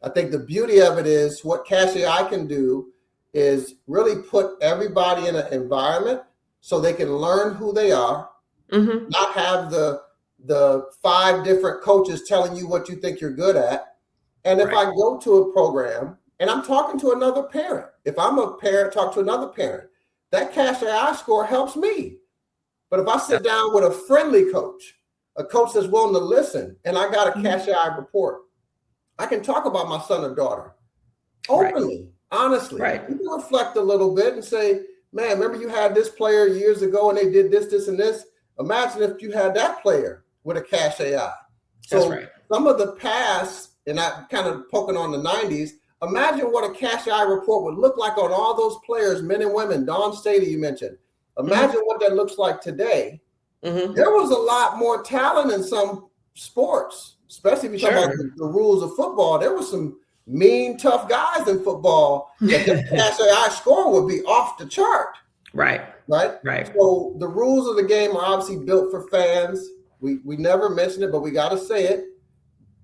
I think the beauty of it is what Cash AI can do is really put everybody in an environment so they can learn who they are, not have the 5 different coaches telling you what you think you're good at. And if I go to a program and I'm talking to another parent, if I'm a parent, talk to another parent, that Cash AI score helps me. But if I sit down with a friendly coach, a coach that's willing to listen, and I got a Cash AI report, I can talk about my son or daughter openly, honestly. You can reflect a little bit and say, man, remember you had this player years ago and they did this, this, and this. Imagine if you had that player with a Cash AI. So some of the past, and I'm kind of poking on the 90s, imagine what a Cash AI report would look like on all those players, men and women, Dawn Staley you mentioned. Imagine what that looks like today. There was a lot more talent in some sports, especially if you talk about the rules of football. There was some mean, tough guys in football that the Cash AI score would be off the chart. Right. So the rules of the game are obviously built for fans. We never mention it, but we got to say it.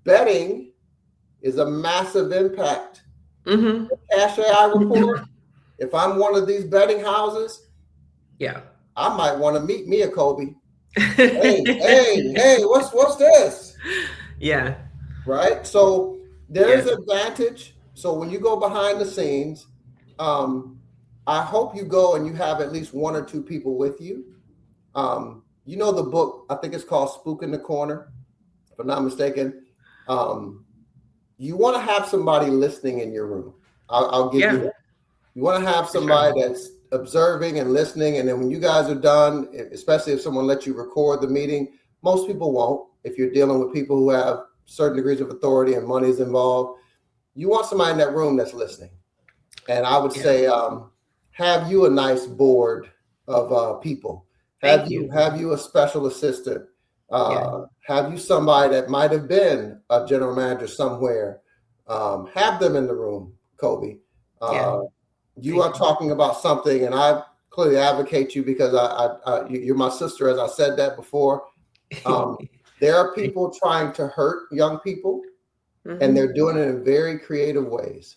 Betting is a massive impact. The Cash AI report, if I'm one of these betting houses, I might want to meet me a Kobe. hey, what's this? Right. So there's advantage. So when you go behind the scenes, I hope you go and you have at least 1 or 2 people with you. You know the book, I think it's called Spook in the Corner, if I'm not mistaken. You want to have somebody listening in your room. I'll give you that. You want to have somebody that's observing and listening. And then when you guys are done, especially if someone lets you record the meeting, most people won't. If you're dealing with people who have certain degrees of authority and money is involved, you want somebody in that room that's listening. And I would say, have you a nice board of people. Have you a special assistant. Have you somebody that might have been a general manager somewhere. Have them in the room, Kobe. You are talking about something, and I clearly advocate you because you're my sister, as I said that before. There are people trying to hurt young people, and they're doing it in very creative ways.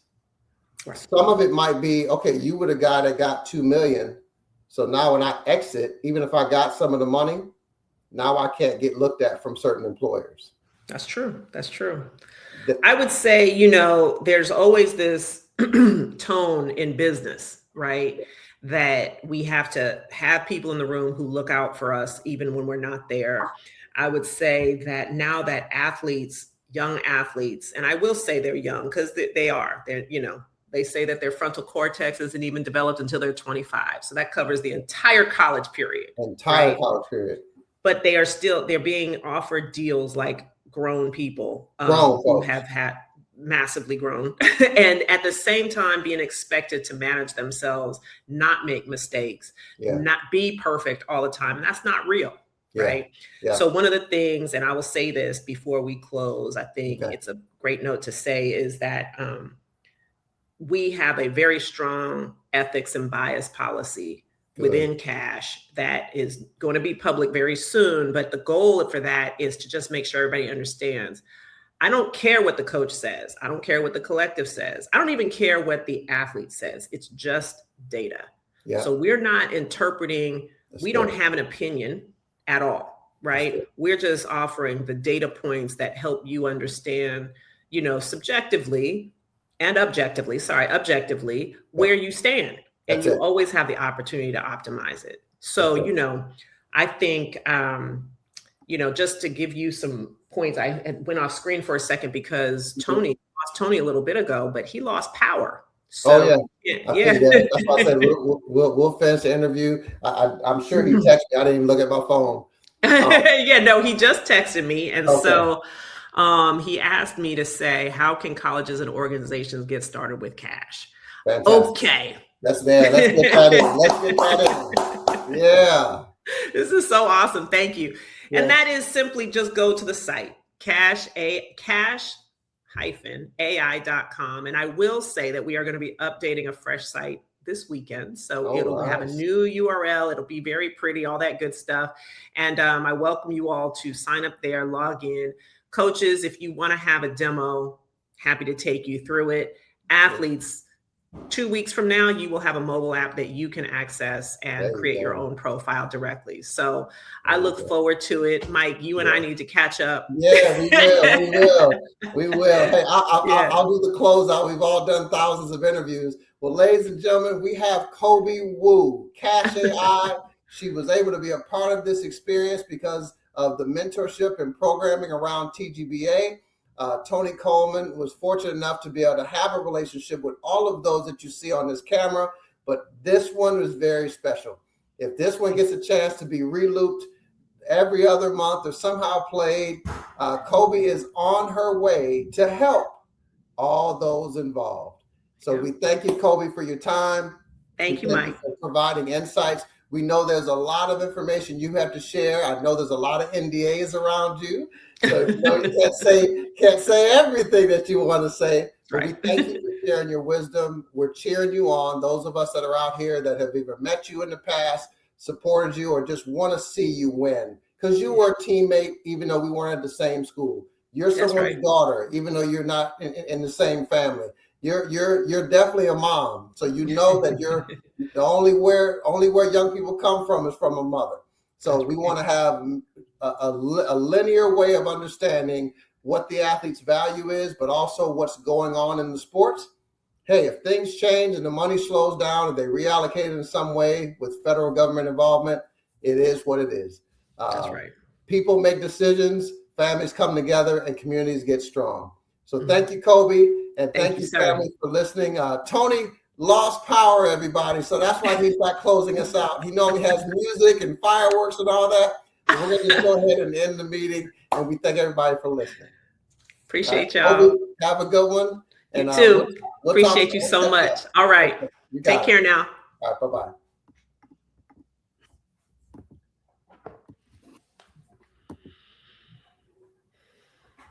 Some of it might be, okay, you were the guy that got $2 million. So now when I exit, even if I got some of the money, now I can't get looked at from certain employers. That's true. I would say, you know, there's always this tone in business, right? That we have to have people in the room who look out for us even when we're not there. I would say that now that athletes, young athletes, and I will say they're young because they're, you know, they say that their frontal cortex isn't even developed until they're 25. So that covers the entire college period. Entire college period. But they're being offered deals like grown people who have had massively grown and at the same time being expected to manage themselves, not make mistakes, not be perfect all the time. And that's not real. Right. Yeah. So one of the things, and I will say this before we close, I think it's a great note to say is that we have a very strong ethics and bias policy within Cash that is going to be public very soon. But the goal for that is to just make sure everybody understands. I don't care what the coach says. I don't care what the collective says. I don't even care what the athlete says. It's just data. Yeah. So we're not interpreting. We don't have an opinion at all, right? We're just offering the data points that help you understand, you know, subjectively and objectively, where you stand. And you always have the opportunity to optimize it. So, you know, I think, you know, just to give you some points, I went off screen for a second because Tony lost Tony a little bit ago, but he lost power. So, yeah. That's why I said we'll finish the interview. I'm sure he texted me. I didn't even look at my phone. He just texted me. And so he asked me to say, how can colleges and organizations get started with Cash? Fantastic. Okay. Let's get that in. Let's get that in. Yeah. This is so awesome. Thank you. Yeah. And that is simply just go to the site, cash-ai.com. And I will say that we are going to be updating a fresh site this weekend. So it'll have a new URL. It'll be very pretty, all that good stuff. And I welcome you all to sign up there, log in. Coaches, if you want to have a demo, happy to take you through it. Athletes, 2 weeks from now, you will have a mobile app that you can access and create your own profile directly. So I look forward to it. Mike, you and I need to catch up. Yeah, we will. Hey, I'll do the closeout. We've all done thousands of interviews. Well, ladies and gentlemen, we have Kobe Wu, Cash AI. She was able to be a part of this experience because of the mentorship and programming around TGBA. Tony Coleman was fortunate enough to be able to have a relationship with all of those that you see on this camera, but this one was very special. If this one gets a chance to be relooped every other month or somehow played, Kobe is on her way to help all those involved. So we thank you, Kobe, for your time. Thank you, Mike. For providing insights. We know there's a lot of information you have to share. I know there's a lot of NDAs around you. So you can't say everything that you want to say. Right. We thank you for sharing your wisdom. We're cheering you on. Those of us that are out here that have either met you in the past, supported you, or just want to see you win. Because you were a teammate, even though we weren't at the same school. You're someone's daughter, even though you're not in the same family. You're definitely a mom. So you know that you're the only where young people come from is from a mother. So we want to have a linear way of understanding what the athlete's value is, but also what's going on in the sports. Hey, if things change and the money slows down and they reallocate it in some way with federal government involvement, it is what it is. That's right. People make decisions, families come together, and communities get strong. So thank you, Kobe, and thank you, family, for listening. Tony lost power, everybody, so that's why he's not closing us out. He normally has music and fireworks and all that. We're going to just go ahead and end the meeting, and we thank everybody for listening. Appreciate y'all. Have a good one. You too. Appreciate you so much. All right. Take care now. All right. Bye-bye.